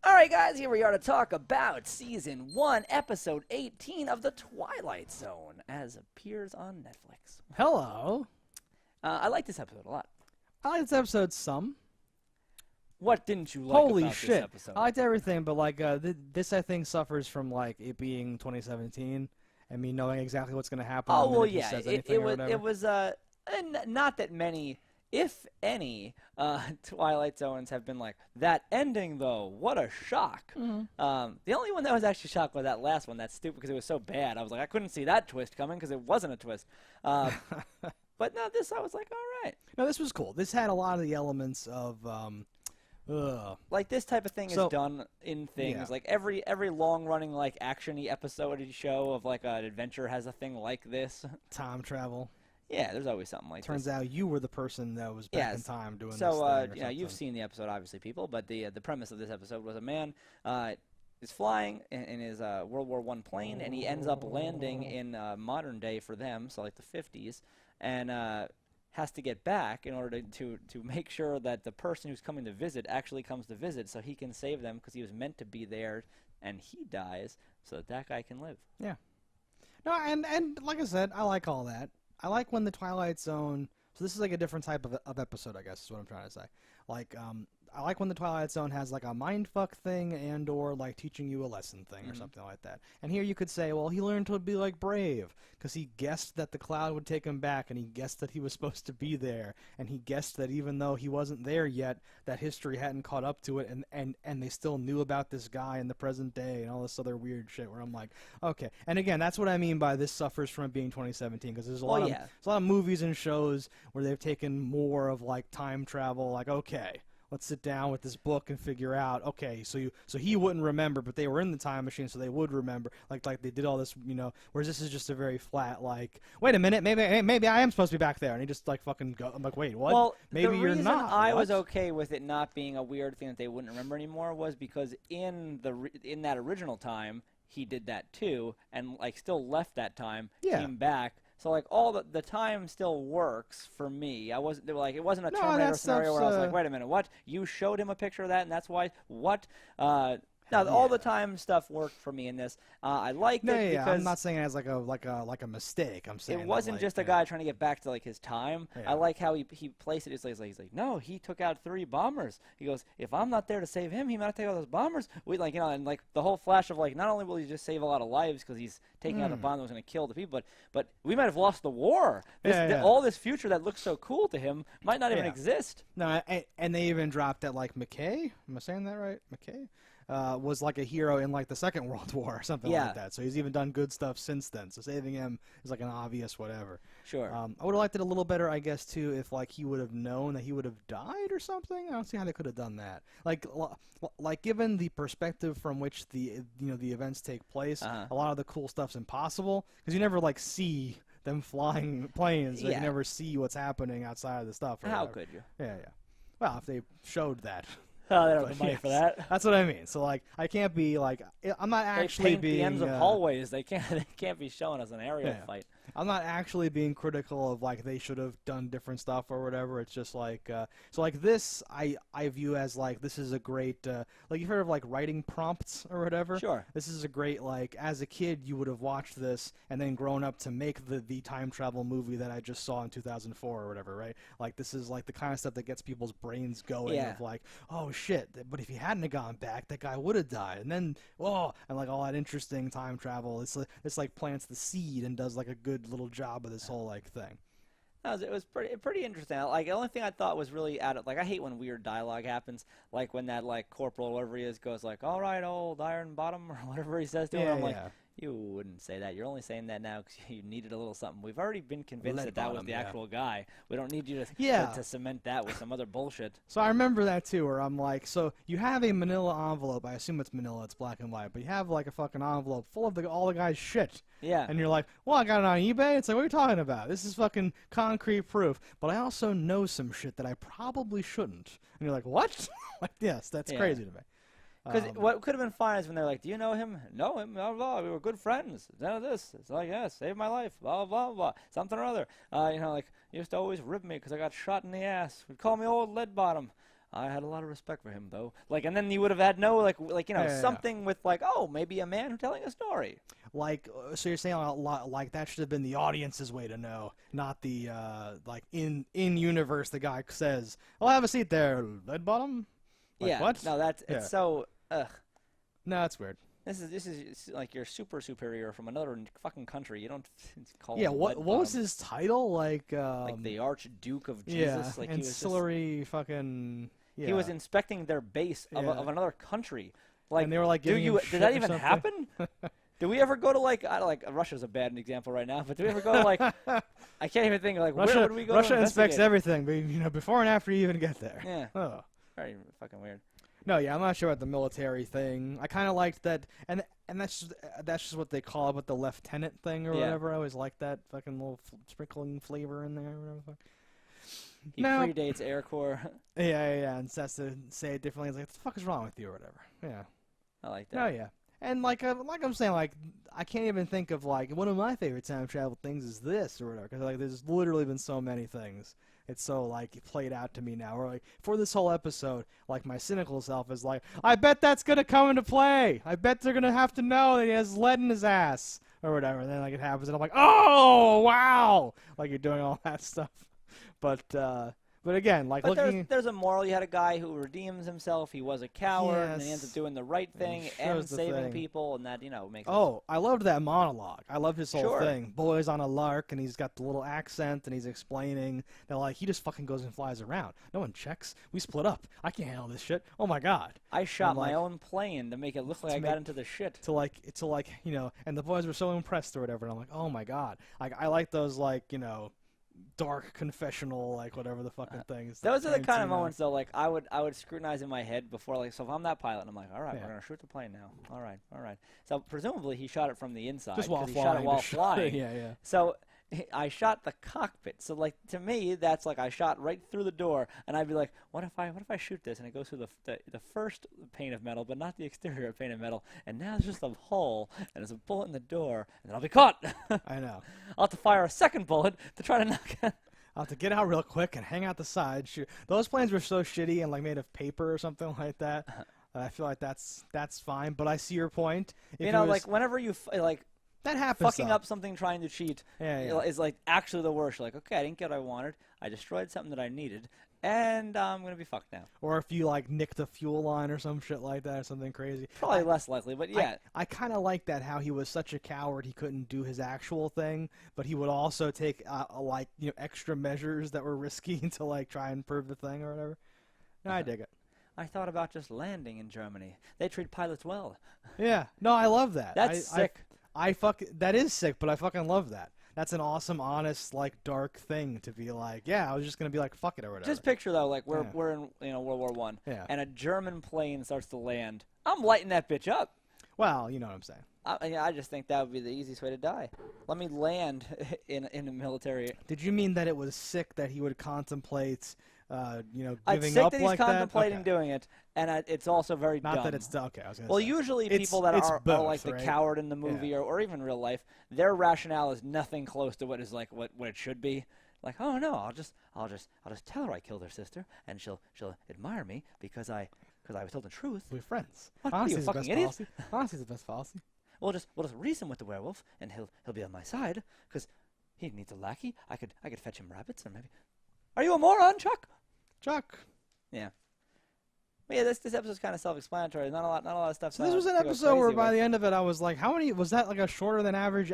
All right, guys, here we are to talk about Season 1, Episode 18 of The Twilight Zone, as appears on Netflix. Hello. I like this episode a lot. I liked this episode some. What didn't you like Holy about shit. this episode? I liked everything, but like this I think suffers from like it being 2017 and me knowing exactly what's going to happen. Oh, the minute well, he yeah. says It anything or was, whatever. not that many, if any, Twilight Zones have been like, that ending, though, what a shock. Mm-hmm. The only one that was actually shocked was that last one. That's stupid because it was so bad. I was like, I couldn't see that twist coming because it wasn't a twist. But no, this, I was like, all right. No, this was cool. This had a lot of the elements of like this type of thing is done in things. Yeah. Like every long-running like action-y episode show of like an adventure has a thing like this. time travel. Yeah, there's always something like Turns this. out you were the person that was back in time doing this So, thing or you know, you've seen the episode, obviously, people, but the premise of this episode was a man is flying in his World War I plane, and he ends up landing in modern day for them, so like the 50s, and has to get back in order to make sure that the person who's coming to visit actually comes to visit so he can save them because he was meant to be there, and he dies so that that guy can live. Yeah. No, and like I said, I like all that. I like when the Twilight Zone. So this is like a different type of episode, I guess is what I'm trying to say. Like, I like when the Twilight Zone has like a mindfuck thing and or like teaching you a lesson thing or something like that. And here you could say, well, he learned to be like brave because he guessed that the cloud would take him back, and he guessed that he was supposed to be there, and he guessed that even though he wasn't there yet, that history hadn't caught up to it, and they still knew about this guy in the present day and all this other weird shit. Where I'm like, okay. And again, that's what I mean by this suffers from it being 2017 because there's a lot of movies and shows where they've taken more of like time travel. Like, okay, let's sit down with this book and figure out, okay, so he wouldn't remember, but they were in the time machine, so they would remember. Like they did all this, you know. Whereas this is just a very flat, like, wait a minute, maybe I am supposed to be back there, and he just like fucking go. I'm like, wait, what? Well, maybe you're not. The reason I what? was okay with it not being a weird thing that they wouldn't remember anymore was because in that original time he did that too, and like still left that time, came back. So like all the time still works for me. I wasn't like it wasn't a Terminator scenario where I was like, wait a minute, what? You showed him a picture of that, and that's why what? No, all the time stuff worked for me in this. I liked it because I'm not saying it as like a mistake. I'm saying it wasn't like, just a guy trying to get back to like his time. Yeah. I like how he placed it. He's like, no, he took out 3 bombers. He goes, if I'm not there to save him, he might take out those bombers. We like, you know, and like the whole flash of like, not only will he just save a lot of lives because he's taking out a bomb that was going to kill the people, but we might have lost the war. All this future that looks so cool to him might not even exist. No, and they even dropped that like McKay. Am I saying that right? McKay. Was like a hero in like the Second World War or something like that. So he's even done good stuff since then. So saving him is like an obvious whatever. Sure. I would have liked it a little better, I guess, too, if like he would have known that he would have died or something. I don't see how they could have done that. Like given the perspective from which the events take place, a lot of the cool stuff's impossible because you never like see them flying planes. You never see what's happening outside of the stuff. How could you? Yeah. Well, if they showed that. Oh, they don't have the money for that. That's what I mean. So like, I can't be like, I'm not actually being the ends of hallways. They can't be showing us an aerial fight. I'm not actually being critical of like they should have done different stuff or whatever. It's just like so like this I view as like this is a great like you've heard of like writing prompts or whatever. Sure. This is a great like as a kid you would have watched this and then grown up to make the time travel movie that I just saw in 2004 or whatever, right? Like this is like the kind of stuff that gets people's brains going of like, oh shit, but if he hadn't have gone back, that guy would have died. And then and like all that interesting time travel. It's like plants the seed and does like a good little job of this whole like thing. It was pretty interesting. Like the only thing I thought was really like I hate when weird dialogue happens. Like when that like corporal whatever he is goes like, "All right, old Iron Bottom" or whatever he says to him. I'm like, you wouldn't say that. You're only saying that now because you needed a little something. We've already been convinced that was the actual guy. We don't need you to cement that with some other bullshit. So I remember that too, where I'm like, so you have a manila envelope. I assume it's manila. It's black and white. But you have like a fucking envelope full of all the guy's shit. Yeah. And you're like, well, I got it on eBay. It's like, what are you talking about? This is fucking concrete proof. But I also know some shit that I probably shouldn't. And you're like, what? Like, yes, that's crazy to me. Because what could have been fine is when they're like, do you know him? Know him? Blah, blah, we were good friends. None of this. It's like, yeah, saved my life. Blah, blah, blah. Something or other. You know, like, he used to always rib me because I got shot in the ass. Would call me old lead bottom. I had a lot of respect for him, though. Like, and then you would have had no, something with, like, oh, maybe a man telling a story. Like, so you're saying a lot, like, that should have been the audience's way to know, not the, like, in universe, the guy says, "I'll have a seat there, lead bottom." Like, yeah. What? No, it's so, ugh. No, that's weird. This is like you're super superior from another fucking country. You don't call Yeah, him what was his title? Like the Archduke of Jesus. Yeah, like ancillary fucking. Yeah. He was inspecting their base of another country. Like, and they were like, did that even happen? Do we ever go to like Russia's a bad example right now, but do we ever go to like I can't even think like Russia, where would we go? Russia to inspects everything, but before and after you even get there. Yeah. Oh. Very fucking weird. No, yeah, I'm not sure about the military thing. I kind of liked that, and that's just what they call it, with the lieutenant thing or whatever. I always liked that fucking little sprinkling flavor in there. Or whatever. He predates Air Corps. Yeah, and has to say it differently. It's like, what the fuck is wrong with you or whatever. Yeah. I like that. No, yeah. And like I'm saying, like, I can't even think of like one of my favorite time travel things is this or whatever, because like there's literally been so many things. It's so like played out to me now. Or like for this whole episode, like my cynical self is like, I bet that's gonna come into play. I bet they're gonna have to know that he has lead in his ass or whatever. And then like it happens, and I'm like, oh wow, like you're doing all that stuff. But again, like there's a moral. You had a guy who redeems himself. He was a coward, and he ends up doing the right thing and saving people, and that makes. Oh, I loved that monologue. I loved his whole thing. Boy's on a lark, and he's got the little accent, and he's explaining that like he just fucking goes and flies around. No one checks. We split up. I can't handle this shit. Oh my god. I shot my own plane to make it look like I got into the shit. To like and the boys were so impressed or whatever. And I'm like, oh my god. I like those dark confessional, like whatever the fucking things. Those are the kind of moments though, like I would scrutinize in my head before, like, so if I'm that pilot and I'm like, all right, we're gonna shoot the plane now. All right. So presumably he shot it from the inside because he shot it while flying. Yeah. So I shot the cockpit. So like to me, that's like I shot right through the door, and I'd be like, what if I shoot this and it goes through the first pane of metal, but not the exterior pane of metal, and now it's just a hole and there's a bullet in the door, and then I'll be caught. I know. I'll have to fire a second bullet to try to knock it. I'll have to get out real quick and hang out the side. Shoot. Those planes were so shitty and like made of paper or something like that. I feel like that's fine, but I see your point. If like whenever you that happens. Fucking up something trying to cheat is like actually the worst. You're like, okay, I didn't get what I wanted. I destroyed something that I needed, and I'm gonna be fucked now. Or if you like nicked a fuel line or some shit like that, or something crazy. Probably less likely, but yeah. I kind of like that how he was such a coward he couldn't do his actual thing, but he would also take extra measures that were risky to like try and prove the thing or whatever. No, I dig it. I thought about just landing in Germany. They treat pilots well. Yeah. No, I love that. That's sick. That is sick, but I fucking love that. That's an awesome, honest, like, dark thing to be like, yeah, I was just going to be like, fuck it or whatever. Just picture, though, like, we're in World War I, and a German plane starts to land. I'm lighting that bitch up. Well, you know what I'm saying. I just think that would be the easiest way to die. Let me land in a military. Did you mean that it was sick that he would contemplate, giving it's sick up that like he's contemplating okay. doing it, and it's also very Not dumb. that it's okay. I was gonna say. Usually people that are like the right? coward in the movie or even real life, their rationale is nothing close to what is like what it should be. Like, oh no, I'll just tell her I killed her sister, and she'll admire me because I was told the truth. We're friends. What are you, a fucking idiot? Honestly, the best policy. We'll just reason with the werewolf, and he'll be on my side because he needs a lackey. I could fetch him rabbits, or maybe. Are you a moron, Chuck? Yeah. But yeah, this episode's kind of self-explanatory. Not a lot of stuff. So this was an episode where by the end of it, I was like, how many was that? Like a shorter than average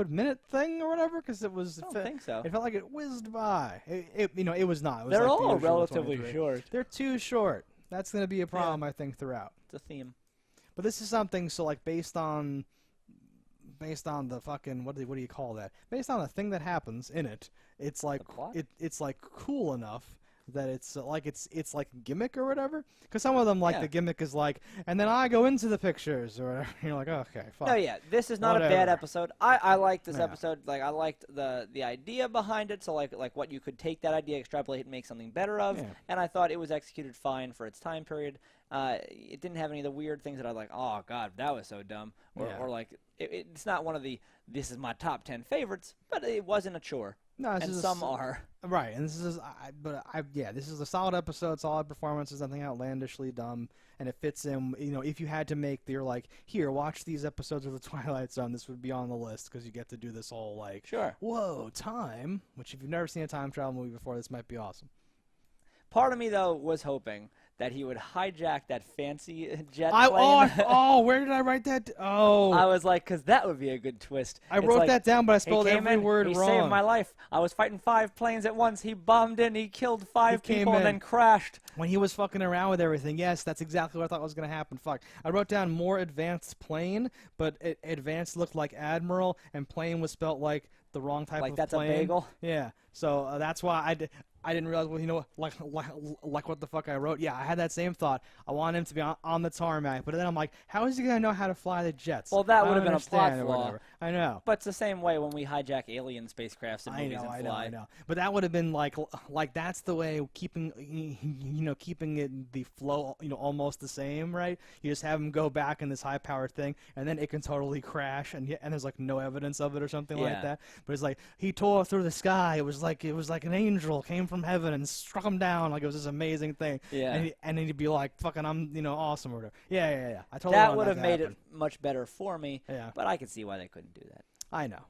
minute thing or whatever? Because it was. I don't think so. It felt like it whizzed by. It was not. It was They're like all relatively short. They're too short. That's going to be a problem, I think, throughout. It's a theme. But this is something. So like based on the fucking what do you call that? Based on the thing that happens in it, it's like it's like cool enough that it's like gimmick or whatever. Because some of them the gimmick is like, and then I go into the pictures or whatever. You're like, okay, fuck. No, yeah, this is not a bad episode. I liked this episode. Like I liked the idea behind it. So like what you could take that idea, extrapolate it, and make something better of. Yeah. And I thought it was executed fine for its time period. It didn't have any of the weird things that I like. Oh God, that was so dumb. Or like it's not one of the this is my top 10 favorites, but it wasn't a chore. No, and some are. Right, and this is, this is a solid episode, solid performances, nothing outlandishly dumb, and it fits in. You know, if you had to make your like, here, watch these episodes of the Twilight Zone, this would be on the list because you get to do this whole like, sure, whoa, time. Which, if you've never seen a time travel movie before, this might be awesome. Part of me though was hoping that he would hijack that fancy jet plane. Where did I write that? I was like, because that would be a good twist. I wrote that down, but I spelled every word wrong. He saved my life. I was fighting 5 planes at once. He bombed in. He killed 5 people and then crashed. When he was fucking around with everything, yes, that's exactly what I thought was going to happen. Fuck. I wrote down more advanced plane, but advanced looked like admiral, and plane was spelled like the wrong type of plane. Like that's a bagel? Yeah. So that's why I didn't realize, well, you know, like what the fuck I wrote. Yeah, I had that same thought. I want him to be on the tarmac, but then I'm like, how is he gonna know how to fly the jets? Well, that would have been a plot flaw. I know. But it's the same way when we hijack alien spacecrafts in movies and fly. I know. But that would have been like that's the way keeping it the flow, almost the same, right? You just have him go back in this high-powered thing, and then it can totally crash, and there's like no evidence of it or something like that. But it's like he tore through the sky. It was like an angel came from heaven and struck him down. Like it was this amazing thing. Yeah. And he'd be like, "Fucking, I'm awesome," or whatever. Yeah. I totally that would have made it much better for me. Yeah. But I could see why they couldn't do that. I know.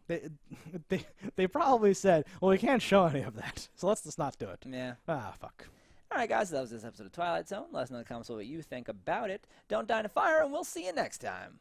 They probably said, well, we can't show any of that, so let's just not do it. Yeah. Ah, fuck. All right, guys, that was this episode of Twilight Zone. Let us know in the comments what you think about it. Don't die in a fire, and we'll see you next time.